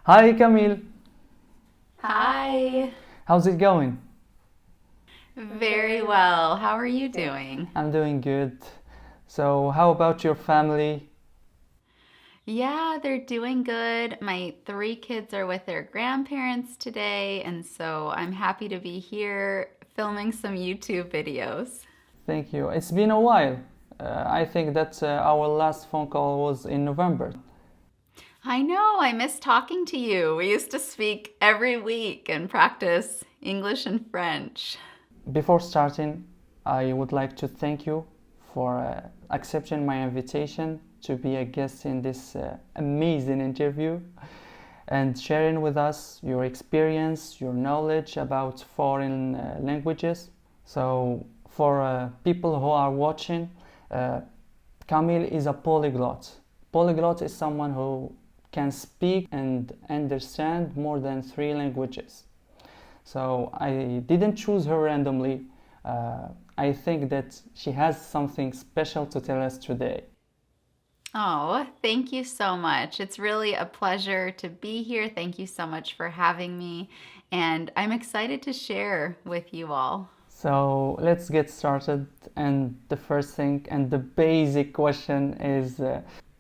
Hi Camille, Hi. how's it going? Very well. How are you doing? I'm doing good. So, how about your family? Yeah, they're doing good. My three kids are with their grandparents today, and so I'm happy to be here filming some YouTube videos. Thank you. It's been a while. I think that our last phone call was in November. I know, I miss talking to you. We used to speak every week and practice English and French. Before starting, I would like to thank you for accepting my invitation to be a guest in this amazing interview and sharing with us your experience, your knowledge about foreign languages. So, for people who are watching, uh, Camille is a polyglot. Polyglot is someone who can speak and understand more than three languages. So I didn't choose her randomly. I think that she has something special to tell us today. Oh, thank you so much. It's really a pleasure to be here. Thank you so much for having me, and I'm excited to share with you all. So let's get started. And the first thing and the basic question is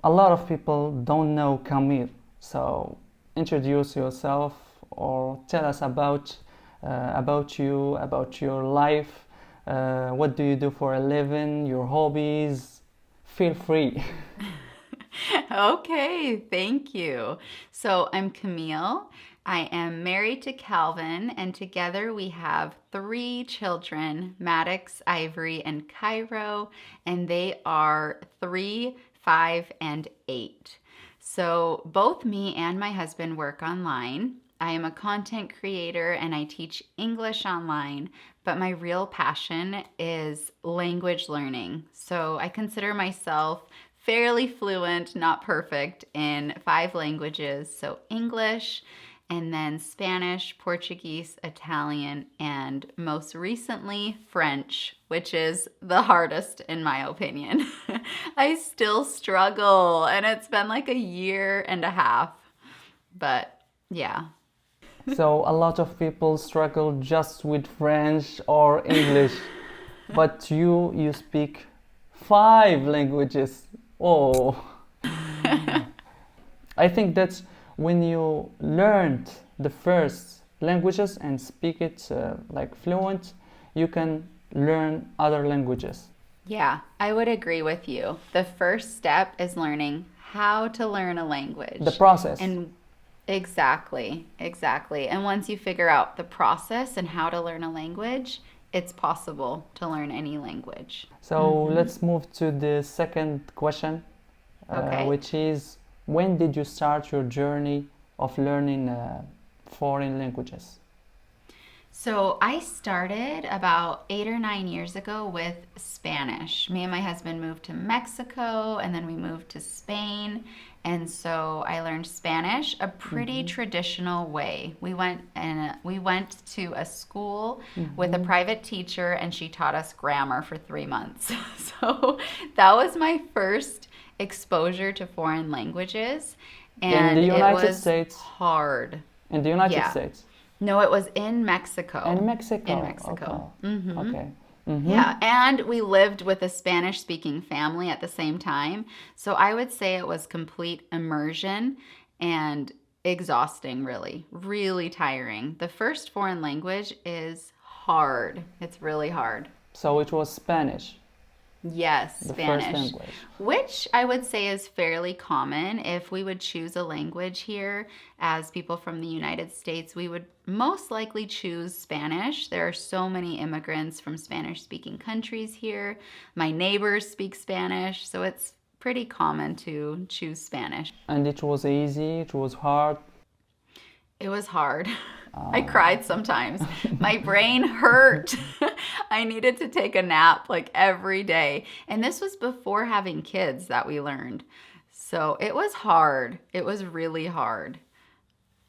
a lot of people don't know Camille. So introduce yourself or tell us about you, about your life. What do you do for a living? Your hobbies? Feel free. Okay, thank you. So I'm Camille. I am married to Calvin, and together we have three children, Maddox, Ivory, and Cairo, and they are 3, 5, and 8. So both me and my husband work online. I am a content creator and I teach English online, but my real passion is language learning. So I consider myself fairly fluent, not perfect, in 5 languages. So English, and then Spanish, Portuguese, Italian, and most recently French, which is the hardest in my opinion. I still struggle, and it's been like a year and a half. But yeah. So a lot of people struggle just with French or English, but you speak 5 languages. Oh, I think that when you learned the first languages and speak it like fluent, you can learn other languages. Yeah, I would agree with you. The first step is learning how to learn a The language. process. And exactly, exactly. And once you figure out the process and how to learn a language, it's possible to learn any language. So let's move to the second question, Okay. which is when did you start your journey of learning foreign languages? So I started about 8 or 9 years ago with Spanish. Me and my husband moved to Mexico and then we moved to Spain. And so I learned Spanish a pretty traditional way. We went to a school with a private teacher and she taught us grammar for 3 months. So that was my first exposure to foreign languages In the and it United was States? hard. In the United Yeah. States? No, it was in In Mexico. In Mexico? Mexico. Okay. Okay. Mm-hmm. Yeah, and we lived with a Spanish speaking family at the same time. So I would say it was complete immersion and exhausting, really, really tiring. The first foreign language is hard. It's really hard. So it was Spanish, Yes, the first Spanish, language. which I would say is fairly common. If we would choose a language here as people from the United States, we would most likely choose Spanish. There are so many immigrants from Spanish speaking countries here. My neighbors speak Spanish, so it's pretty common to choose Spanish. And it was easy, it was hard. It was hard. I cried sometimes. My brain hurt. I needed to take a nap like every day. And this was before having kids that we learned. So it was hard. It was really hard.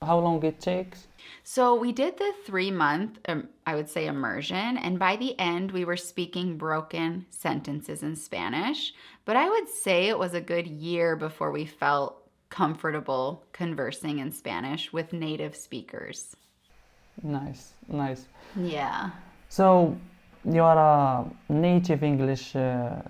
How long it takes? So we did the 3 month, I would say, immersion. And by the end, we were speaking broken sentences in Spanish. But I would say it was a good year before we felt comfortable conversing in Spanish with native speakers. Nice, nice. Yeah. So you are a native English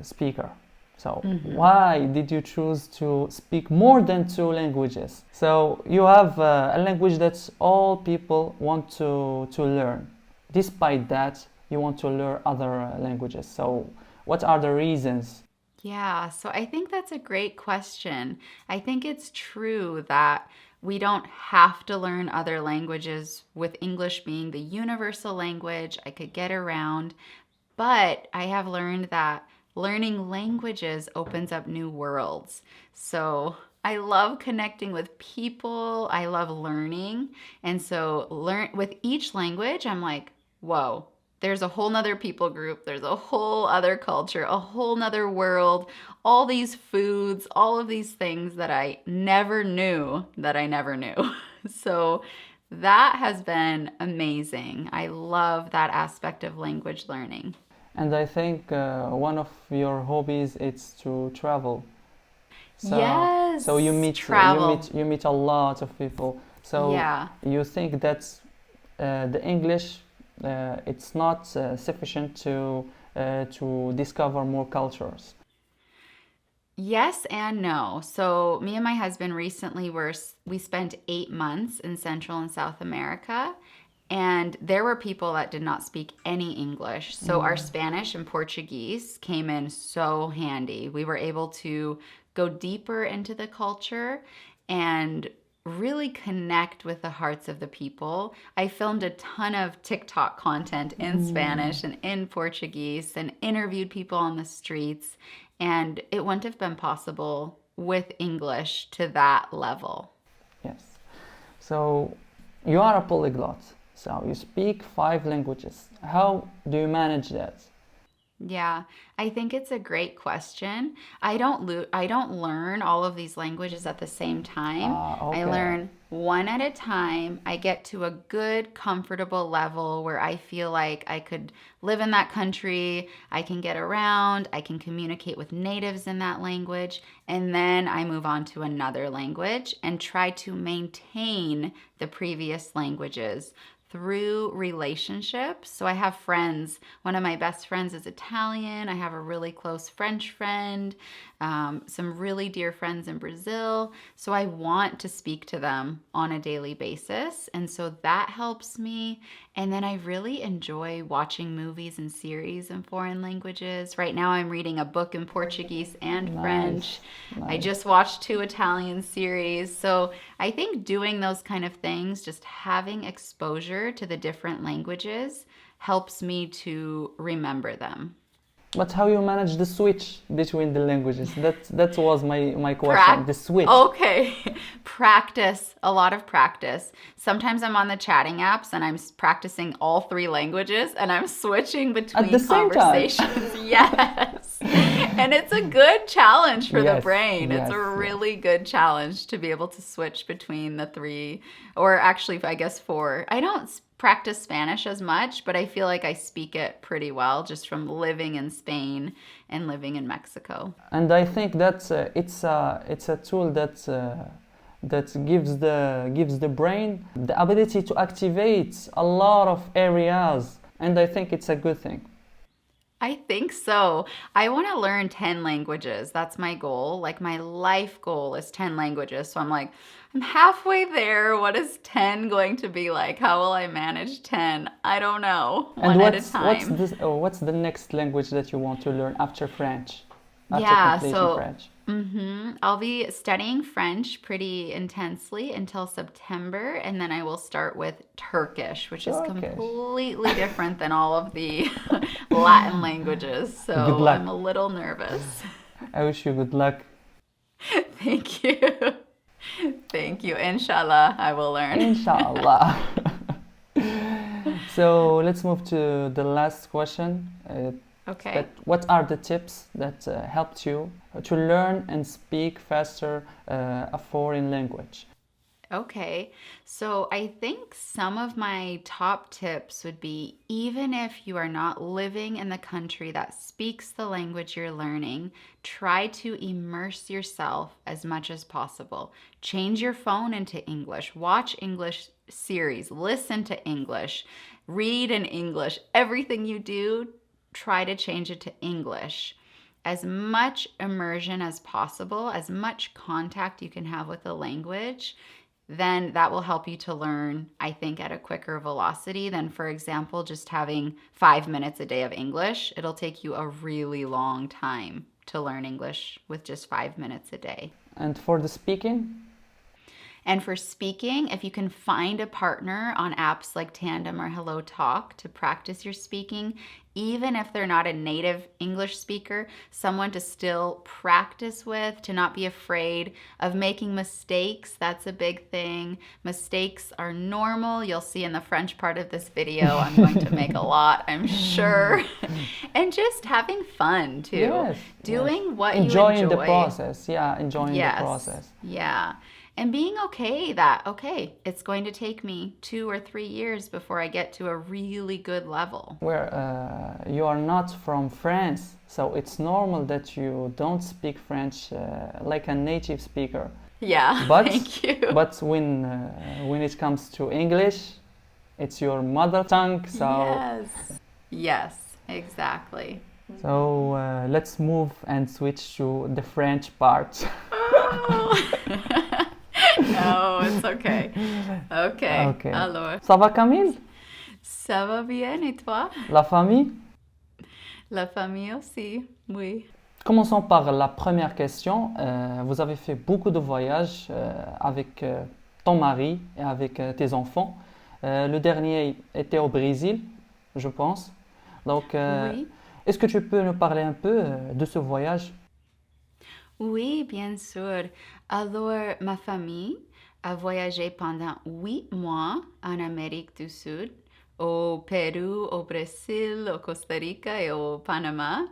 speaker. So Hmm. why did you choose to speak more than two languages? So you have a language that all people want to learn. Despite that, you want to learn other languages. So what are the reasons? Yeah, so I think that's a great question. I think it's true that we don't have to learn other languages, with English being the universal language I could get around. But I have learned that learning languages opens up new worlds. So I love connecting with people. I love learning. And so learn with each language, I'm like, whoa, there's a whole nother people group. There's a whole other culture, a whole nother world, all these foods, all of these things that I never knew that I never knew. So that has been amazing. I love that aspect of language learning. And I think one of your hobbies is to travel. So Yes, travel. you meet a lot of people. So Yeah. you think that the English it's not sufficient to discover more cultures. Yes and no. So me and my husband recently we spent 8 months in Central and South America, and there were people that did not speak any English. So our Mm, Spanish and Portuguese came in so handy. We were able to go deeper into the culture and really connect with the hearts of the people. I filmed a ton of TikTok content in mm, Spanish and in Portuguese and interviewed people on the streets, and it wouldn't have been possible with English to that level. yes. So you are a polyglot. So you speak five languages. How do you manage that? Yeah, I think it's a great question. I don't learn all of these languages at the same time. Ah, I okay. learn one at a time. I get to a good, comfortable level where I feel like I could live in that country, I can get around, I can communicate with natives in that language, and then I move on to another language and try to maintain the previous languages through relationships. So I have friends. One of my best friends is Italian. I have a really close French friend, some really dear friends in Brazil. So I want to speak to them on a daily basis. And so that helps me. And then I really enjoy watching movies and series in foreign languages. Right now, I'm reading a book in Portuguese and Nice, French. I nice. just watched two Italian series. So I think doing those kind of things, just having exposure to the different languages, helps me to remember them. But how you manage the switch between the languages? That was my question. Prac The switch Okay. Practice, a lot of practice. Sometimes I'm on the chatting apps and I'm practicing all three languages and I'm switching at the between same time. conversations. Yes. And it's a good challenge for the Yes, brain. It's yes, a yes. really good challenge to be able to switch between the three, or actually, I guess four. I don't practice Spanish as much, but I feel like I speak it pretty well just from living in Spain and living in Mexico. And I think that it's a tool that gives the brain the ability to activate a lot of areas, and I think it's a good thing. I think so. I want to learn 10 languages. That's my goal. Like, my life goal is 10 languages. So I'm like, I'm halfway there. What is 10 going to be like? How will I manage 10? I don't know. And One at a time. what's the next language that you want to learn after French, after Yeah, completing so French? I'll be studying French pretty intensely until September, and then I will start with Turkish, which is Turkish. completely different than all of the Latin languages. Good So I'm luck. a little nervous. I wish you good luck. Thank you. Thank you. Inshallah, I will learn. Inshallah. So let's move to the last question. That Okay. what are the tips that helped you to learn and speak faster a foreign language? Okay, so I think some of my top tips would be even if you are not living in the country that speaks the language you're learning, try to immerse yourself as much as possible. Change your phone into English, watch English series, listen to English, read in English. Everything you do, try to change it to English. As much immersion as possible, as much contact you can have with the language, then that will help you to learn, I think, at a quicker velocity than, for example, just having 5 minutes a day of English. It'll take you a really long time to learn English with just 5 minutes a day. And for the speaking? And for speaking, if you can find a partner on apps like Tandem or Hello Talk to practice your speaking, even if they're not a native English speaker, someone to still practice with, to not be afraid of making mistakes. That's a big thing. Mistakes are normal. You'll see in the French part of this video, I'm going to make a lot, I'm sure. And just having fun too. Yes, doing what enjoying you enjoy. the process. Yeah, enjoying Yes. the process. Yeah. And being okay that, okay, it's going to take me 2 or 3 years before I get to a really good level. Where you are not from France, so it's normal that you don't speak French like a native speaker. Yeah, But thank you. but when it comes to English, it's your mother tongue. So Yes, exactly. so let's move and switch to the French part. No, it's okay. Okay. Ok. Alors, Ça va, Camille? ça va bien et toi? La famille? La famille aussi, oui. Commençons par la première question. Vous avez fait beaucoup de voyages avec ton mari et avec tes enfants. Le dernier était au Brésil, je pense. Donc, Oui. est-ce que tu peux nous parler un peu de ce voyage? Oui, bien sûr. Alors, ma famille a voyagé pendant 8 mois en Amérique du Sud, au Pérou, au Brésil, au Costa Rica et au Panama.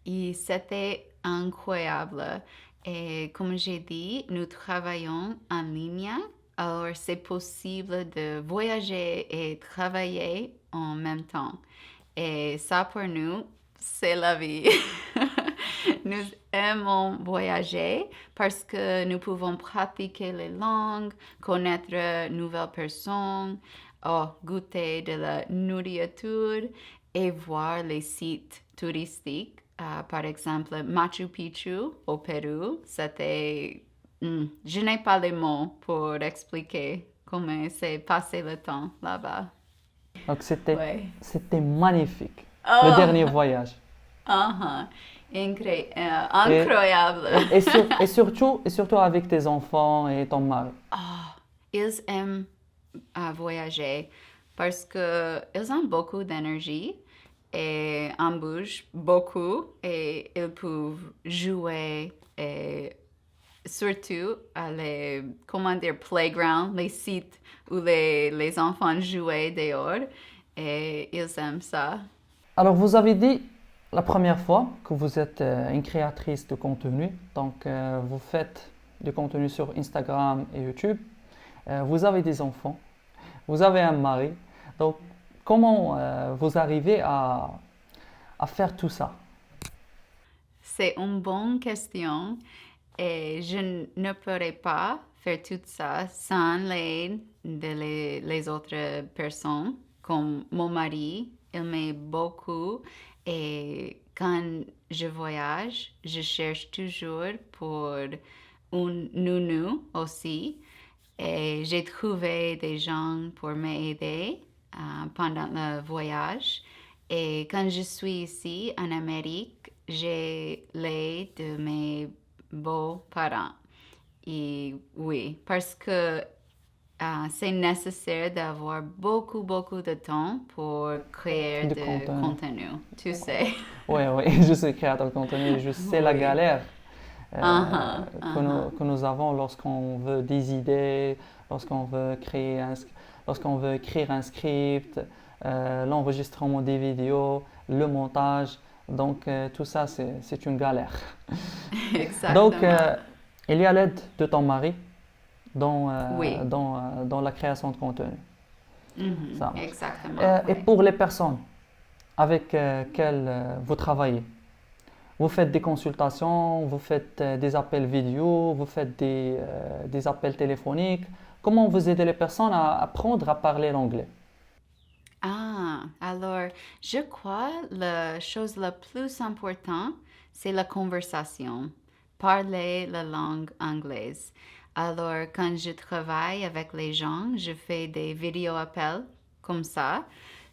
Et c'était incroyable. Et comme j'ai dit, nous travaillons en ligne. Alors, c'est possible de voyager et travailler en même temps. Et ça, pour nous, c'est la vie. Nous aimons voyager parce que nous pouvons pratiquer les langues, connaître de nouvelles personnes, goûter de la nourriture et voir les sites touristiques. Par exemple, Machu Picchu au Pérou, c'était... je n'ai pas les mots pour expliquer comment s'est passé le temps là-bas. Donc, c'était Ouais. c'était magnifique, Oh. le dernier voyage. Incroyable. Et surtout avec tes enfants et ton mari. Ils aiment voyager parce qu'ils ont beaucoup d'énergie et en bougent beaucoup et ils peuvent jouer et surtout à les, comment dire, playgrounds, les sites où les enfants jouaient dehors et ils aiment ça. Alors, vous avez dit la première fois que vous êtes une créatrice de contenu. Donc, vous faites du contenu sur Instagram et YouTube. Vous avez des enfants. Vous avez un mari. Donc, comment vous arrivez à faire tout ça? C'est une bonne question et je ne pourrais pas faire tout ça sans l'aide de les autres personnes, comme mon mari. Il m'aide beaucoup et quand je voyage, je cherche toujours pour une nounou aussi. Et j'ai trouvé des gens pour m'aider pendant le voyage. Et quand je suis ici en Amérique, j'ai l'aide de mes beaux-parents. Et oui, parce que c'est nécessaire d'avoir beaucoup, beaucoup de temps pour créer De de contenu. contenu, tu sais. Oui, je suis créateur de contenu et je sais la Oui. galère Uh-huh. que nous avons lorsqu'on veut des idées, lorsqu'on veut lorsqu'on veut écrire un script, l'enregistrement des vidéos, le montage. Donc, tout ça, c'est une galère. Exactement. Donc, il y a l'aide de ton mari. Oui. dans la création de contenu. Ça marche. Exactement. Et Ouais. pour les personnes avec lesquelles vous travaillez, vous faites des consultations, vous faites des appels vidéo, vous faites des appels téléphoniques. Comment vous aidez les personnes à apprendre à parler l'anglais? Alors, je crois la chose la plus importante, c'est la conversation, parler la langue anglaise. Alors, quand je travaille avec les gens, je fais des vidéo-appels comme ça,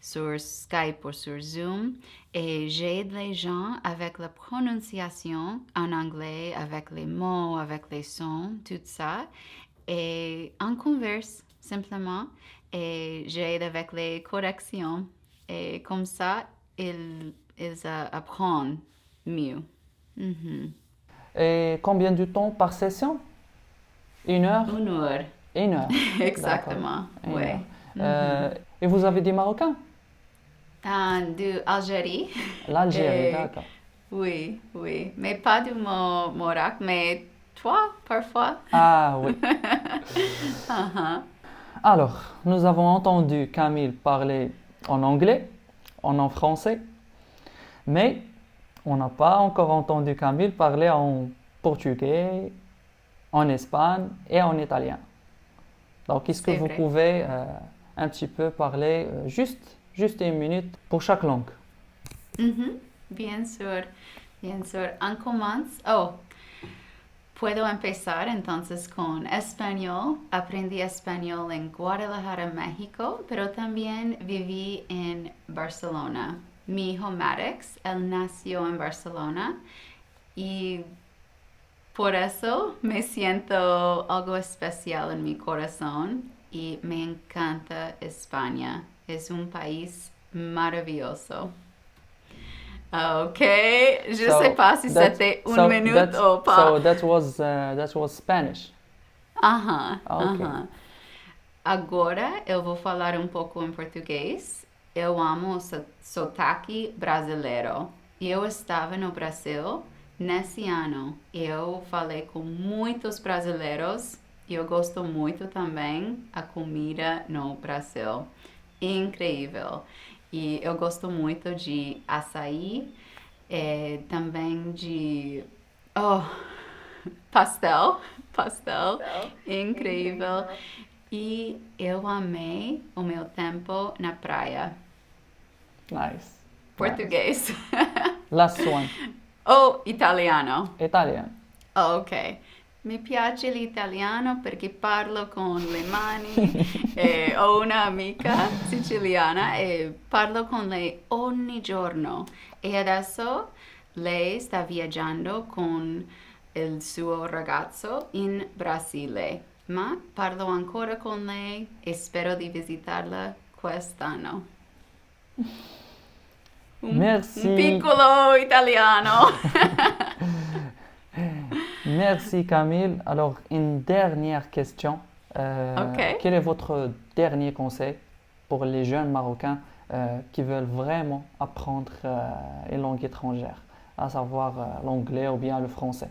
sur Skype ou sur Zoom, et j'aide les gens avec la prononciation en anglais, avec les mots, avec les sons, tout ça. Et on converse simplement et j'aide avec les corrections. Et comme ça, ils apprennent mieux. Mhm. Et combien de temps par session? Une heure? Une heure. Une heure. D'accord. Exactement. Une Oui. heure. Et vous avez des Marocains? De Algérie. L'Algérie, Et d'accord. oui, oui. Mais pas du Maroc, mais toi, parfois. Ah oui. Uh-huh. Alors, nous avons entendu Camille parler en anglais, en français, mais on n'a pas encore entendu Camille parler en portugais, en espagnol et en italien. Donc, est-ce que C'est vous vrai. pouvez un petit peu parler juste une minute pour chaque langue? Ujú, bien sûr, bien sûr. On commence. Oh, puedo empezar entonces con español. Aprendí español en Guadalajara, México, pero también viví en Barcelona. Mi hijo Maddox, él nació en Barcelona y por eso me siento algo especial en mi corazón y me encanta España. Es un país maravilloso. Ok, je sais pas si c'était une minute ou pas. So that was Spanish. Aham, Ok. aham. Agora eu vou falar um pouco em português. Eu amo o sotaque brasileiro. Eu estava no Brasil nesse ano. Eu falei com muitos brasileiros e eu gosto muito também a comida no Brasil. Incrível. E eu gosto muito de açaí, também de oh, pastel, pastel, incrível. E eu amei o meu tempo na praia. Nice. Nice. Português. Last one. Ou italiano. Italian. Ok. Mi piace l'italiano perché parlo con le mani e ho un'amica siciliana e parlo con lei ogni giorno. E adesso lei sta viaggiando con il suo ragazzo in Brasile. Ma parlo ancora con lei e spero di visitarla quest'anno. Un Merci. piccolo italiano. Merci Camille. Alors, une dernière question. Ok. Quel est votre dernier conseil pour les jeunes Marocains qui veulent vraiment apprendre une langue étrangère, à savoir l'anglais ou bien le français?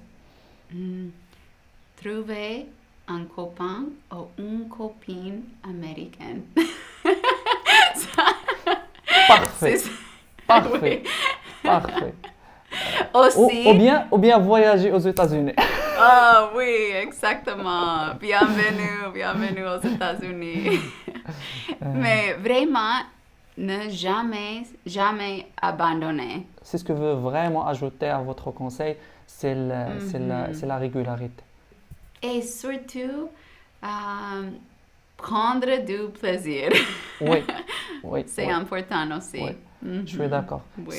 Trouver un copain ou une copine américaine. Parfait, C'est- parfait, Oui. parfait. Aussi. Ou bien voyager aux États-Unis. Ah oui, exactement. Bienvenue, bienvenue aux États-Unis. Mais vraiment, ne jamais, jamais abandonner. C'est ce que je veux vraiment ajouter à votre conseil, c'est la régularité. Et surtout, prendre du plaisir. Oui, oui, C'est oui, important aussi. oui. Mhm. Je suis d'accord. Oui.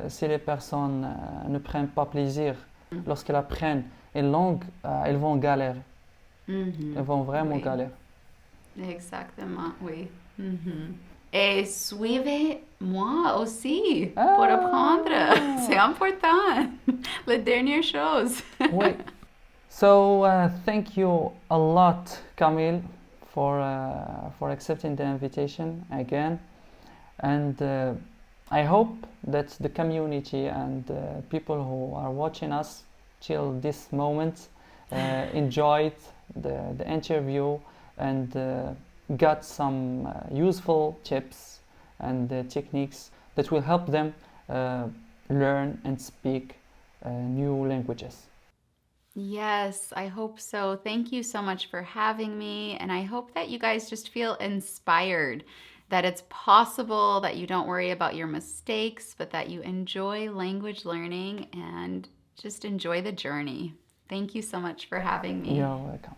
Si les personnes ne prennent pas plaisir lorsqu'elles apprennent une langue, elles vont galérer. Mhm. Elles vont vraiment Oui. galérer. Exactement, oui. Mhm. Et suivez-moi aussi Ah. pour apprendre. C'est important. La dernière chose. Oui. So thank you a lot, Camille, for accepting the invitation again, and I hope that the community and people who are watching us till this moment enjoyed the interview and got some useful tips and techniques that will help them learn and speak new languages. Yes, I hope so. Thank you so much for having me. And I hope that you guys just feel inspired that it's possible, that you don't worry about your mistakes, but that you enjoy language learning and just enjoy the journey. Thank you so much for having me. You're welcome.